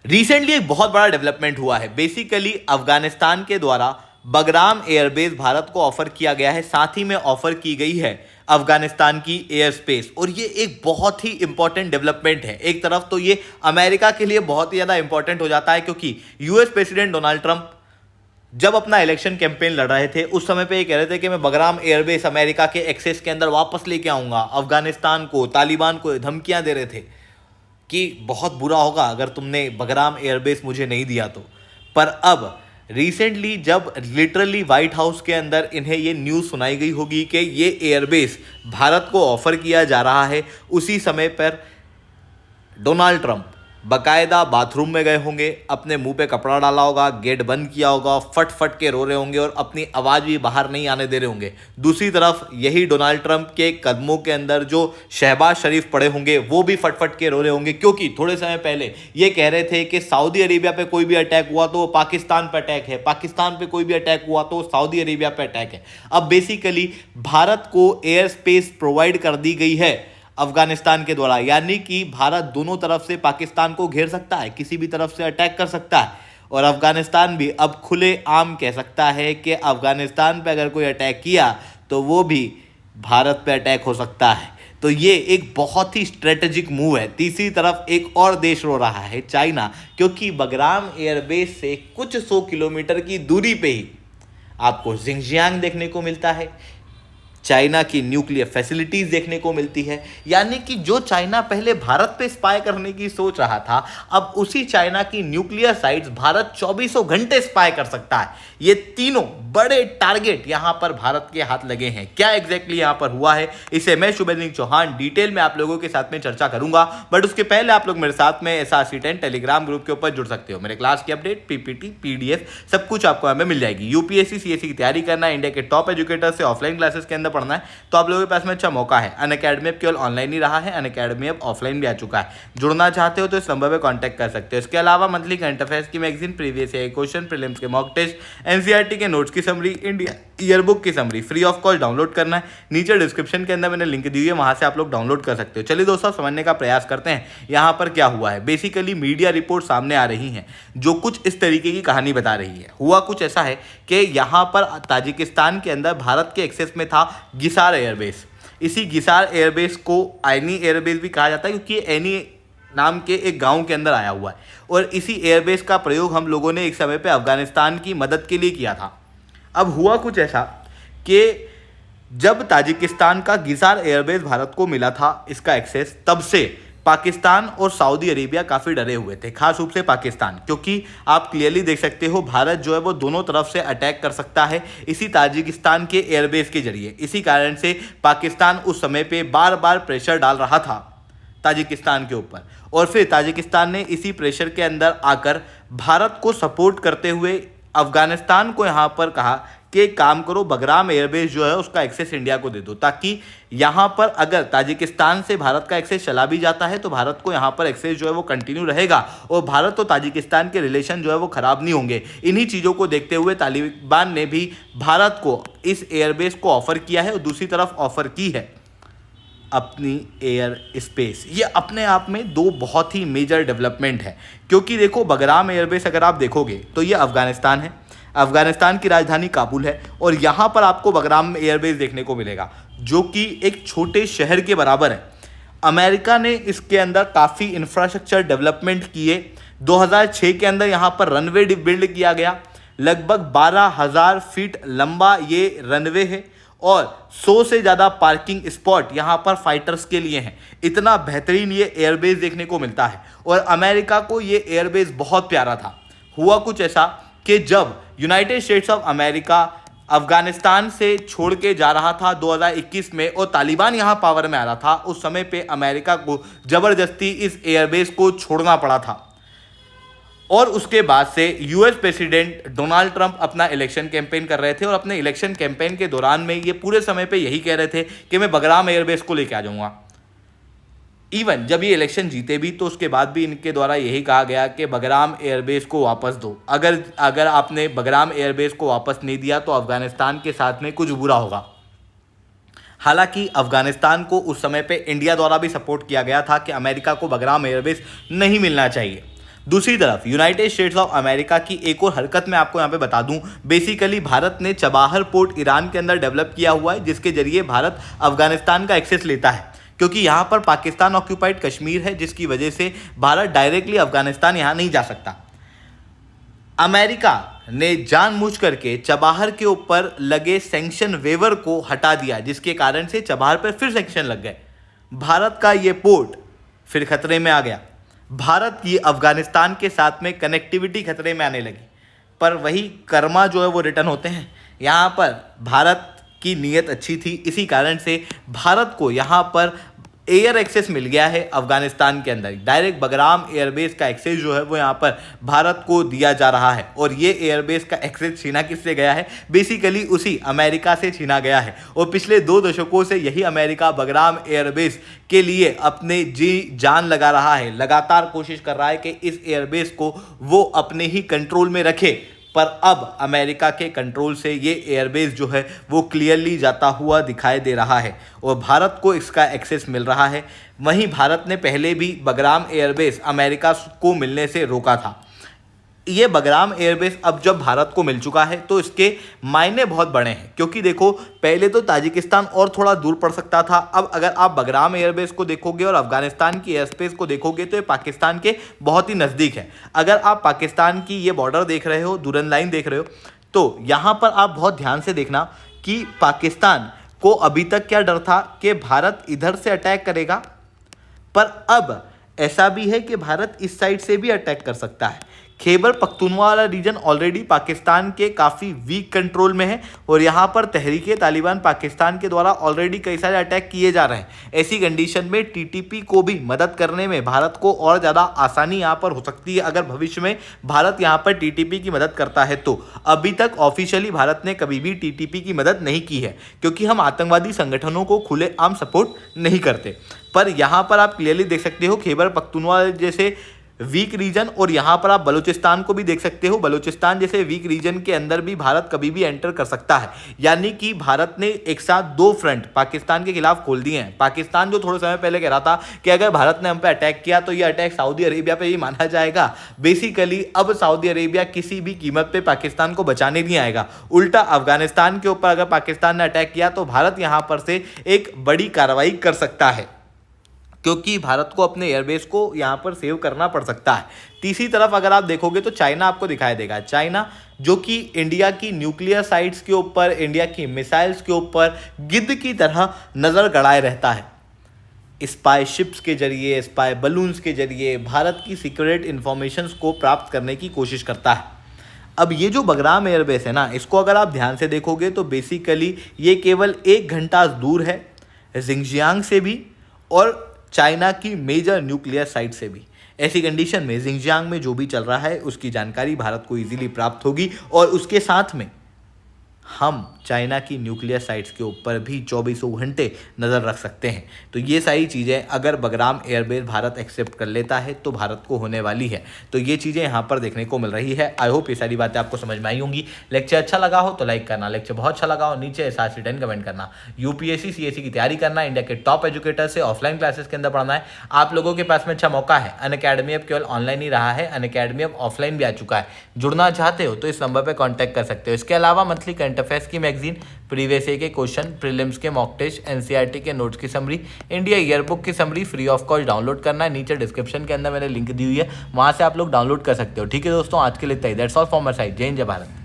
Recently एक बहुत बड़ा डेवलपमेंट हुआ है। बेसिकली अफगानिस्तान के द्वारा बगराम एयरबेस भारत को ऑफर किया गया है, साथ ही में ऑफर की गई है अफगानिस्तान की एयर स्पेस। और ये एक बहुत ही इंपॉर्टेंट डेवलपमेंट है। एक तरफ तो ये अमेरिका के लिए बहुत ही ज़्यादा इंपॉर्टेंट हो जाता है, क्योंकि यूएस प्रेसिडेंट डोनाल्ड ट्रंप जब अपना इलेक्शन कैंपेन लड़ रहे थे उस समय पे ये कह रहे थे कि मैं बगराम एयरबेस अमेरिका के एक्सेस के अंदर वापस लेके आऊंगा। अफगानिस्तान को, तालिबान को धमकियां दे रहे थे कि बहुत बुरा होगा अगर तुमने बगराम एयरबेस मुझे नहीं दिया तो। पर अब रिसेंटली जब लिटरली व्हाइट हाउस के अंदर इन्हें ये न्यूज़ सुनाई गई होगी कि ये एयरबेस भारत को ऑफर किया जा रहा है, उसी समय पर डोनाल्ड ट्रंप बकायदा बाथरूम में गए होंगे, अपने मुंह पे कपड़ा डाला होगा, गेट बंद किया होगा, फट फट के रो रहे होंगे और अपनी आवाज़ भी बाहर नहीं आने दे रहे होंगे। दूसरी तरफ यही डोनाल्ड ट्रंप के कदमों के अंदर जो शहबाज शरीफ पड़े होंगे वो भी फट फट के रो रहे होंगे, क्योंकि थोड़े समय पहले ये कह रहे थे कि सऊदी अरेबिया पे कोई भी अटैक हुआ तो वो पाकिस्तान पे अटैक है, पाकिस्तान पे कोई भी अटैक हुआ तो सऊदी अरेबिया पे अटैक है। अब बेसिकली भारत को एयर स्पेस प्रोवाइड कर दी गई है अफगानिस्तान के द्वारा, यानी कि भारत दोनों तरफ से पाकिस्तान को घेर सकता है, किसी भी तरफ से अटैक कर सकता है। और अफगानिस्तान भी अब खुले आम कह सकता है कि अफगानिस्तान पे अगर कोई अटैक किया तो वो भी भारत पे अटैक हो सकता है। तो ये एक बहुत ही स्ट्रेटेजिक मूव है। तीसरी तरफ एक और देश रो रहा है, चाइना, क्योंकि बगराम एयरबेस से कुछ 100 किलोमीटर की दूरी पे ही आपको जिंगजियांग देखने को मिलता है, चाइना की न्यूक्लियर फैसिलिटीज देखने को मिलती है। यानी कि जो चाइना पहले भारत पे स्पाई करने की सोच रहा था, अब उसी चाइना की न्यूक्लियर साइट्स भारत 24 घंटे स्पाई कर सकता है। ये तीनों बड़े टारगेट यहां पर भारत के हाथ लगे हैं। क्या एग्जैक्टली यहां पर हुआ है, इसे मैं शुभेंद्र सिंह चौहान डिटेल में आप लोगों के साथ में चर्चा करूंगा। बट उसके पहले आप लोग मेरे साथ में SRC10 टेलीग्राम ग्रुप के ऊपर जुड़ सकते हो। मेरे क्लास की अपडेट, PPT, PDF सब कुछ आपको हमें मिल जाएगी। UPSC CSE की तैयारी करना है, इंडिया के टॉप एजुकेटर से ऑफलाइन क्लासेस के अंदर पढ़ना है, तो आप लोगों के पास में अच्छा मौका है। अनअकैडमी अब केवल ऑनलाइन ही रहा है, अनअकैडमी अब ऑफलाइन भी आ चुका है। जुड़ना चाहते हो तो इस नंबर पे कांटेक्ट कर सकते हो। इसके अलावा मंथली करंट अफेयर्स की magazine, previous year question, prelims के मॉक टेस्ट, NCERT के नोट्स की समरी, इंडिया ईयरबुक की summary free of cost download करना है। नीचे डिस्क्रिप्शन के अंदर मैंने लिंक दी हुई है, वहां से आप लोग डाउनलोड कर सकते हो। चलिए दोस्तों, समझने का प्रयास करते हैं यहाँ पर क्या हुआ है। बेसिकली मीडिया रिपोर्ट सामने आ रही हैं जो कुछ इस तरीके की कहानी बता रही है। हुआ कुछ ऐसा है कि यहाँ पर ताजिकिस्तान के अंदर भारत के एक्सेस में था गिसार एयरबेस। इसी गिसार एयरबेस को एनी एयरबेस भी कहा जाता है, क्योंकि एनी नाम के एक गांव के अंदर आया हुआ है। और इसी एयरबेस का प्रयोग हम लोगों ने एक समय पे अफगानिस्तान की मदद के लिए किया था। अब हुआ कुछ ऐसा कि जब ताजिकिस्तान का गिसार एयरबेस भारत को मिला था, इसका एक्सेस, तब से पाकिस्तान और सऊदी अरेबिया काफ़ी डरे हुए थे, खास रूप से पाकिस्तान, क्योंकि आप क्लियरली देख सकते हो भारत जो है वो दोनों तरफ से अटैक कर सकता है इसी ताजिकिस्तान के एयरबेस के जरिए। इसी कारण से पाकिस्तान उस समय पे बार बार प्रेशर डाल रहा था ताजिकिस्तान के ऊपर, और फिर ताजिकिस्तान ने इसी प्रेशर के अंदर आकर भारत को सपोर्ट करते हुए अफगानिस्तान को यहाँ पर कहा कि एक काम करो, बगराम एयरबेस जो है उसका एक्सेस इंडिया को दे दो, ताकि यहाँ पर अगर ताजिकिस्तान से भारत का एक्सेस चला भी जाता है तो भारत को यहाँ पर एक्सेस जो है वो कंटिन्यू रहेगा और भारत और ताजिकिस्तान के रिलेशन जो है वो ख़राब नहीं होंगे। इन्हीं चीज़ों को देखते हुए तालिबान ने भी भारत को इस एयरबेस को ऑफ़र किया है और दूसरी तरफ ऑफ़र की है अपनी एयर स्पेस। ये अपने आप में दो बहुत ही मेजर डेवलपमेंट है, क्योंकि देखो बगराम एयरबेस अगर आप देखोगे तो ये अफगानिस्तान है, अफगानिस्तान की राजधानी काबुल है, और यहाँ पर आपको बगराम एयरबेस देखने को मिलेगा जो कि एक छोटे शहर के बराबर है। अमेरिका ने इसके अंदर काफ़ी इंफ्रास्ट्रक्चर डेवलपमेंट किए। 2006 के अंदर यहाँ पर रनवे बिल्ड किया गया, लगभग 12,000 फीट लंबा ये रनवे है और 100 से ज़्यादा पार्किंग स्पॉट यहाँ पर फाइटर्स के लिए हैं। इतना बेहतरीन ये एयरबेस देखने को मिलता है और अमेरिका को ये एयरबेस बहुत प्यारा था। हुआ कुछ ऐसा कि जब United states of America Afghanistan से छोड़ के जा रहा था 2021 में और तालिबान यहाँ पावर में आ रहा था, उस समय पे अमेरिका को ज़बरदस्ती इस एयरबेस को छोड़ना पड़ा था। और उसके बाद से यूएस प्रेसिडेंट डोनाल्ड ट्रंप अपना इलेक्शन कैंपेन कर रहे थे और अपने इलेक्शन कैंपेन के दौरान में ये पूरे समय पे यही कह रहे थे कि मैं बगराम एयरबेस को लेके आ जाऊंगा। इवन जब ये इलेक्शन जीते भी तो उसके बाद भी इनके द्वारा यही कहा गया कि बगराम एयरबेस को वापस दो, अगर आपने बगराम एयरबेस को वापस नहीं दिया तो अफगानिस्तान के साथ में कुछ बुरा होगा। हालांकि अफगानिस्तान को उस समय पे इंडिया द्वारा भी सपोर्ट किया गया था कि अमेरिका को बगराम एयरबेस नहीं मिलना चाहिए, दूसरी तरफ यूनाइटेड स्टेट्स ऑफ अमेरिका की एक और हरकत मैं आपको यहाँ पे बता दूं। बेसिकली भारत ने चबाहर पोर्ट ईरान के अंदर डेवलप किया हुआ है, जिसके जरिए भारत अफगानिस्तान का एक्सेस लेता है, क्योंकि यहाँ पर पाकिस्तान ऑक्यूपाइड कश्मीर है, जिसकी वजह से भारत डायरेक्टली अफगानिस्तान यहाँ नहीं जा सकता। अमेरिका ने जानबूझ करके चबाहर के ऊपर लगे सैंक्शन वेवर को हटा दिया, जिसके कारण से चबाहर पर फिर सैंक्शन लग गए। भारत का ये पोर्ट फिर खतरे में आ गया। भारत की अफगानिस्तान के साथ में कनेक्टिविटी खतरे में आने लगी। पर वही कर्मा जो है वो रिटर्न होते हैं। यहाँ पर भारत की नीयत अच्छी थी, इसी कारण से भारत को यहाँ पर एयर एक्सेस मिल गया है अफगानिस्तान के अंदर। डायरेक्ट बगराम एयरबेस का एक्सेस जो है वो यहाँ पर भारत को दिया जा रहा है। और ये एयरबेस का एक्सेस छीना किससे गया है? बेसिकली उसी अमेरिका से छीना गया है। और पिछले 2 दशकों से यही अमेरिका बगराम एयरबेस के लिए अपने जी जान लगा रहा है, लगातार कोशिश कर रहा है कि इस एयरबेस को वो अपने ही कंट्रोल में रखे। पर अब अमेरिका के कंट्रोल से ये एयरबेस जो है वो क्लियरली जाता हुआ दिखाई दे रहा है और भारत को इसका एक्सेस मिल रहा है। वहीं भारत ने पहले भी बगराम एयरबेस अमेरिका को मिलने से रोका था। ये बगराम एयरबेस अब जब भारत को मिल चुका है तो इसके मायने बहुत बड़े हैं, क्योंकि देखो पहले तो ताजिकिस्तान और थोड़ा दूर पड़ सकता था। अब अगर आप बगराम एयरबेस को देखोगे और अफगानिस्तान की एयर स्पेस को देखोगे तो ये पाकिस्तान के बहुत ही नज़दीक है। अगर आप पाकिस्तान की ये बॉर्डर देख रहे हो, दुरन लाइन देख रहे हो, तो यहाँ पर आप बहुत ध्यान से देखना कि पाकिस्तान को अभी तक क्या डर था कि भारत इधर से अटैक करेगा, पर अब ऐसा भी है कि भारत इस साइड से भी अटैक कर सकता है। खैबर पख्तूनख्वा वाला रीजन ऑलरेडी पाकिस्तान के काफ़ी वीक कंट्रोल में है और यहाँ पर तहरीके तालिबान पाकिस्तान के द्वारा ऑलरेडी कई सारे अटैक किए जा रहे हैं। ऐसी कंडीशन में टीटीपी को भी मदद करने में भारत को और ज़्यादा आसानी यहाँ पर हो सकती है अगर भविष्य में भारत यहाँ पर टीटीपी की मदद करता है तो। अभी तक ऑफिशियली भारत ने कभी भी टीटीपी की मदद नहीं की है, क्योंकि हम आतंकवादी संगठनों को खुलेआम सपोर्ट नहीं करते। पर यहाँ पर आप क्लियरली देख सकते हो खैबर पख्तूनख्वा जैसे वीक रीजन, और यहाँ पर आप बलूचिस्तान को भी देख सकते हो। बलूचिस्तान जैसे वीक रीजन के अंदर भी भारत कभी भी एंटर कर सकता है। यानी कि भारत ने एक साथ 2 फ्रंट पाकिस्तान के खिलाफ खोल दिए हैं। पाकिस्तान जो थोड़े समय पहले कह रहा था कि अगर भारत ने हम पे अटैक किया तो ये अटैक सऊदी अरेबिया पे ही माना जाएगा, बेसिकली अब सऊदी अरेबिया किसी भी कीमत पे पाकिस्तान को बचाने नहीं आएगा। उल्टा अफगानिस्तान के ऊपर अगर पाकिस्तान ने अटैक किया तो भारत यहाँ पर से एक बड़ी कार्रवाई कर सकता है, क्योंकि भारत को अपने एयरबेस को यहाँ पर सेव करना पड़ सकता है। तीसरी तरफ अगर आप देखोगे तो चाइना आपको दिखाई देगा। चाइना जो कि इंडिया की न्यूक्लियर साइट्स के ऊपर, इंडिया की मिसाइल्स के ऊपर गिद्ध की तरह नज़र गड़ाए रहता है। स्पाई शिप्स के जरिए, स्पाई बलून्स के जरिए भारत की सीक्रेट इंफॉर्मेशंस को प्राप्त करने की कोशिश करता है। अब ये जो बगराम एयरबेस है ना, इसको अगर आप ध्यान से देखोगे तो बेसिकली ये केवल 1 घंटा दूर है जिंगजियांग से भी और चाइना की मेजर न्यूक्लियर साइट से भी। ऐसी कंडीशन में जिंगजियांग में जो भी चल रहा है उसकी जानकारी भारत को इजीली प्राप्त होगी और उसके साथ में हम चाइना की न्यूक्लियर साइट्स के ऊपर भी 24 घंटे नज़र रख सकते हैं। तो ये सारी चीज़ें अगर बगराम एयरबेस भारत एक्सेप्ट कर लेता है तो भारत को होने वाली है। तो ये चीज़ें यहाँ पर देखने को मिल रही है। आई होप ये सारी बातें आपको समझ में आई होंगी। लेक्चर अच्छा लगा हो तो लाइक करना, लेक्चर बहुत अच्छा लगा हो नीचे /10 कमेंट करना। यूपीएससी CSE की तैयारी करना, इंडिया के टॉप एजुकेटर से ऑफलाइन क्लासेस के अंदर पढ़ना है। आप लोगों के पास में अच्छा मौका है। अनअकैडमी अब केवल ऑनलाइन ही रहा है, अनअकैडमी अब ऑफलाइन भी आ चुका है। जुड़ना चाहते हो तो इस नंबर पर कॉन्टैक्ट कर सकते हो। इसके अलावा मंथली करंट अफेयर्स की मैगजीन, प्रीवियस ईयर के क्वेश्चन, प्रीलिम्स के मॉक टेस्ट, एनसीईआरटी के नोट्स की समरी, इंडिया ईयरबुक की summary free of cost download करना है। नीचे डिस्क्रिप्शन के अंदर मैंने लिंक दी हुई है, वहां से आप लोग डाउनलोड कर सकते हो। ठीक है दोस्तों, आज के लिए इतना ही। That's all from my side. जय हिंद, जय भारत।